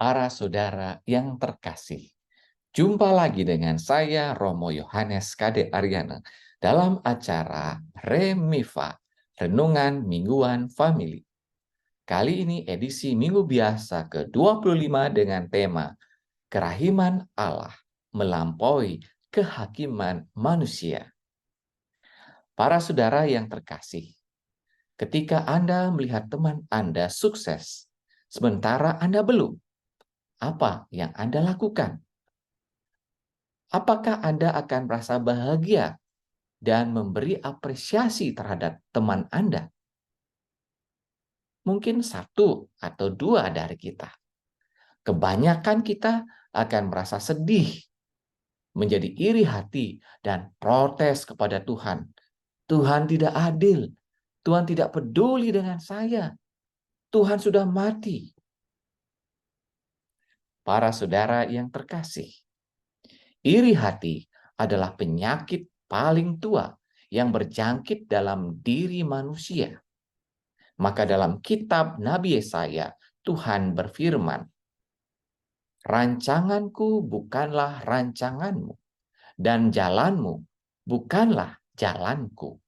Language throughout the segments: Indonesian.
Para saudara yang terkasih, jumpa lagi dengan saya Romo Yohanes Kade Aryana dalam acara Remifa, Renungan Mingguan Family. Kali ini edisi Minggu Biasa ke-25 dengan tema Kerahiman Allah melampaui kehakiman manusia. Para saudara yang terkasih, ketika Anda melihat teman Anda sukses, sementara Anda belum, apa yang Anda lakukan? Apakah Anda akan merasa bahagia dan memberi apresiasi terhadap teman Anda? Mungkin satu atau dua dari kita. Kebanyakan kita akan merasa sedih, menjadi iri hati, dan protes kepada Tuhan. Tuhan tidak adil. Tuhan tidak peduli dengan saya. Tuhan sudah mati. Para saudara yang terkasih, iri hati adalah penyakit paling tua yang berjangkit dalam diri manusia. Maka dalam kitab Nabi Yesaya, Tuhan berfirman, "Rancanganku bukanlah rancanganmu, dan jalanmu bukanlah jalanku."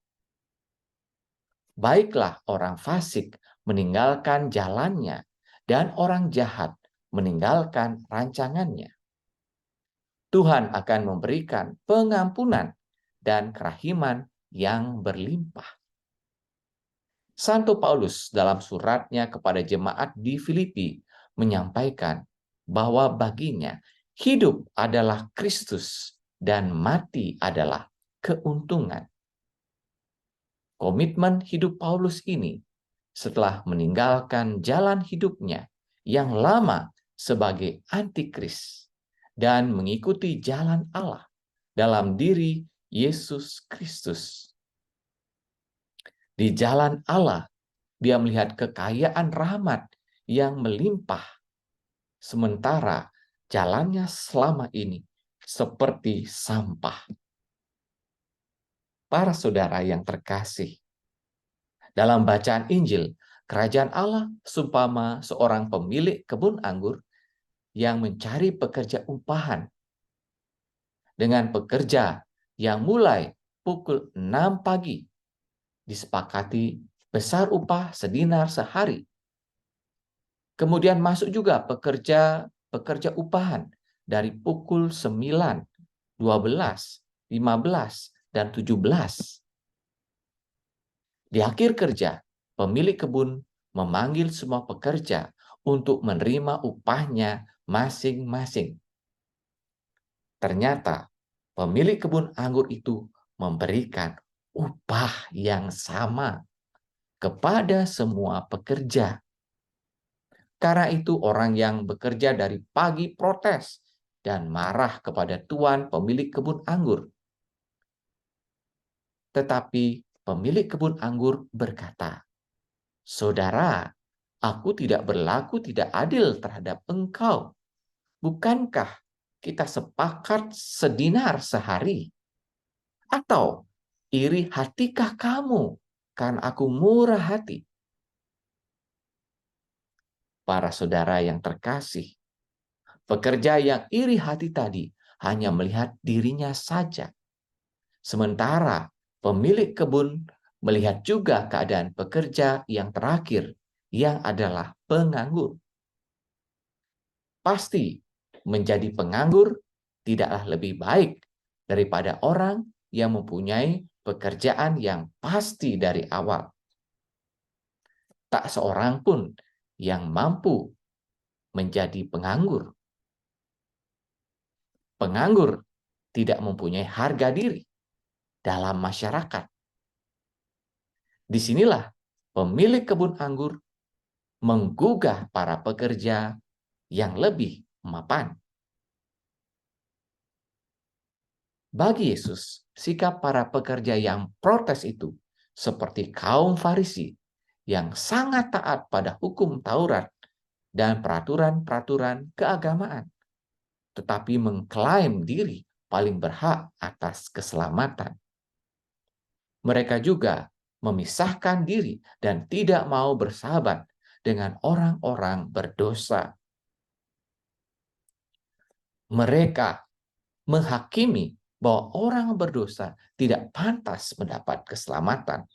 Baiklah orang fasik meninggalkan jalannya, dan orang jahat meninggalkan rancangannya. Tuhan akan memberikan pengampunan dan kerahiman yang berlimpah. Santo Paulus dalam suratnya kepada jemaat di Filipi menyampaikan bahwa baginya hidup adalah Kristus dan mati adalah keuntungan. Komitmen hidup Paulus ini setelah meninggalkan jalan hidupnya yang lama sebagai antikris dan mengikuti jalan Allah dalam diri Yesus Kristus. Di jalan Allah, dia melihat kekayaan rahmat yang melimpah, sementara jalannya selama ini seperti sampah. Para saudara yang terkasih, dalam bacaan Injil, kerajaan Allah seumpama seorang pemilik kebun anggur yang mencari pekerja upahan. Dengan pekerja yang mulai pukul 6 pagi, disepakati besar upah sedinar sehari. Kemudian masuk juga pekerja upahan dari pukul 9, 12, 15, dan 17. Di akhir kerja, pemilik kebun memanggil semua pekerja untuk menerima upahnya masing-masing. Ternyata pemilik kebun anggur itu memberikan upah yang sama kepada semua pekerja. Karena itu orang yang bekerja dari pagi protes dan marah kepada tuan pemilik kebun anggur. Tetapi pemilik kebun anggur berkata, "Saudara, aku tidak berlaku tidak adil terhadap engkau. Bukankah kita sepakat sedinar sehari? Atau iri hatikah kamu karena aku murah hati?" Para saudara yang terkasih, pekerja yang iri hati tadi hanya melihat dirinya saja. Sementara pemilik kebun melihat juga keadaan pekerja yang terakhir, yang adalah penganggur. Pasti menjadi penganggur tidaklah lebih baik daripada orang yang mempunyai pekerjaan yang pasti dari awal. Tak seorang pun yang mampu menjadi penganggur. Penganggur tidak mempunyai harga diri dalam masyarakat. Disinilah pemilik kebun anggur menggugah para pekerja yang lebih mapan. Bagi Yesus, sikap para pekerja yang protes itu seperti kaum Farisi yang sangat taat pada hukum Taurat dan peraturan-peraturan keagamaan, tetapi mengklaim diri paling berhak atas keselamatan. Mereka juga memisahkan diri dan tidak mau bersahabat dengan orang-orang berdosa. Mereka menghakimi bahwa orang berdosa tidak pantas mendapat keselamatan.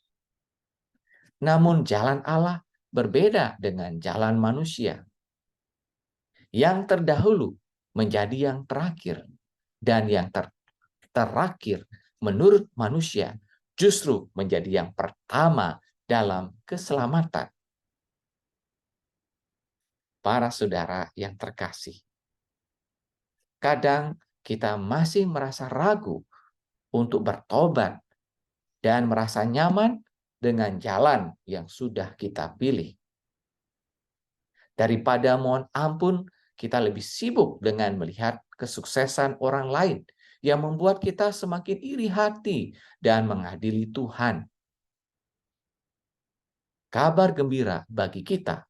Namun jalan Allah berbeda dengan jalan manusia. Yang terdahulu menjadi yang terakhir, dan yang terakhir menurut manusia justru menjadi yang pertama dalam keselamatan. Para saudara yang terkasih, kadang kita masih merasa ragu untuk bertobat dan merasa nyaman dengan jalan yang sudah kita pilih. Daripada mohon ampun, kita lebih sibuk dengan melihat kesuksesan orang lain yang membuat kita semakin iri hati dan mengadili Tuhan. Kabar gembira bagi kita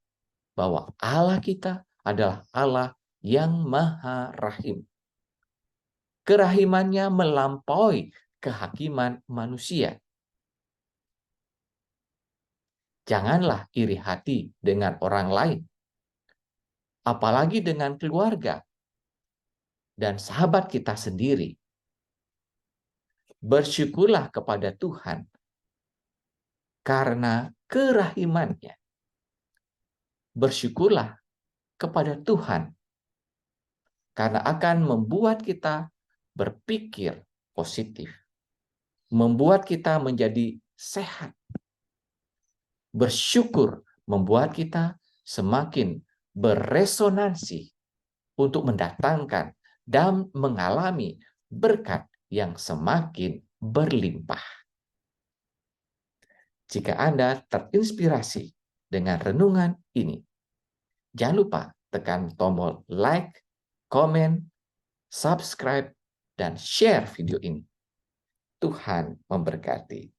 bahwa Allah kita adalah Allah yang Maha Rahim. Kerahimannya melampaui kehakiman manusia. Janganlah iri hati dengan orang lain, apalagi dengan keluarga dan sahabat kita sendiri. Bersyukurlah kepada Tuhan karena kerahimannya. Bersyukurlah kepada Tuhan karena akan membuat kita berpikir positif, membuat kita menjadi sehat. Bersyukur membuat kita semakin beresonansi untuk mendatangkan dan mengalami berkat yang semakin berlimpah. Jika Anda terinspirasi dengan renungan ini, jangan lupa tekan tombol like, komen, subscribe, dan share video ini. Tuhan memberkati.